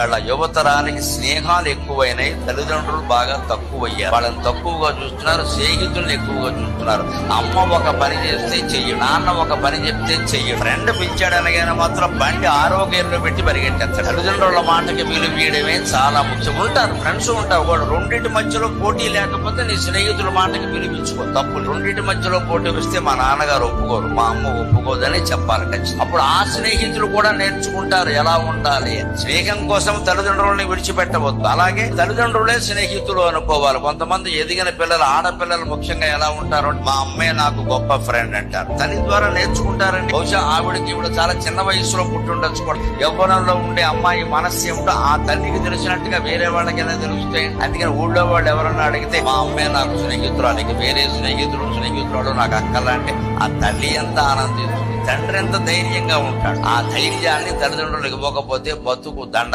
వాళ్ళ యువతరానికి స్నేహాలు ఎక్కువైనాయి, తల్లిదండ్రులు బాగా తక్కువయ్యారు. వాళ్ళని తక్కువగా చూస్తున్నారు, స్నేహితులను ఎక్కువగా చూస్తున్నారు. అమ్మ ఒక పని చేస్తే చెయ్యడు, నాన్న ఒక పని చెప్తే చెయ్యడు. ఫ్రెండ్ పిలిచాడనగానే మాత్రం బండి ఆరోగ్యంలో పెట్టి పరిగెట్టేస్తారు. తల్లిదండ్రుల మాటకి విలువీయడమే చాలా ముఖ్యం. ఉంటారు ఫ్రెండ్స్ ఉంటారు, వాడు రెండింటి మధ్యలో పోటీ లేకపోతే నీ స్నేహితుల మాటకి విలువించుకో. తప్పు రెండింటి మధ్యలో పోటీ వస్తే మా నాన్నగారు ఒప్పుకోరు, మా అమ్మ ఒప్పుకోదని చెప్పాలి ఖచ్చితంగా. అప్పుడు ఆ స్నేహితులు కూడా నేర్చుకుంటారు ఎలా ఉండాలి. స్నేహం కోసం తల్లిదండ్రులని విడిచిపెట్టవద్దు. అలాగే తల్లిదండ్రులే స్నేహితులు అనుకోవాలి. కొంతమంది ఎదిగిన పిల్లలు, ఆడపిల్లలు ముఖ్యంగా ఎలా ఉంటారు, మా అమ్మే నాకు గొప్ప ఫ్రెండ్ అంటారు. తల్లి ద్వారా నేర్చుకుంటారండి. బహుశా ఆవిడకి ఇప్పుడు చాలా చిన్న వయసులో పుట్టుండొచ్చు కూడా. యవ్వనంలో ఉండే అమ్మాయి మనస్సు ఏమిటో ఆ తల్లికి తెలిసినట్టుగా వేరే వాళ్ళకి ఎలా తెలుస్తాయి. అందుకని ఊళ్ళో వాళ్ళు ఎవరన్నా అడిగితే మా అమ్మే నాకు స్నేహితురాలికి, వేరే స్నేహితురాలు నాకు అక్కలంటే ఆ తల్లి ఎంత ఆనందిస్తుంది, తండ్రి ఎంత ధైర్యంగా ఉంటాడు. ఆ ధైర్యాన్ని తల్లిదండ్రులు ఇవ్వకపోతే బతుకు దండ.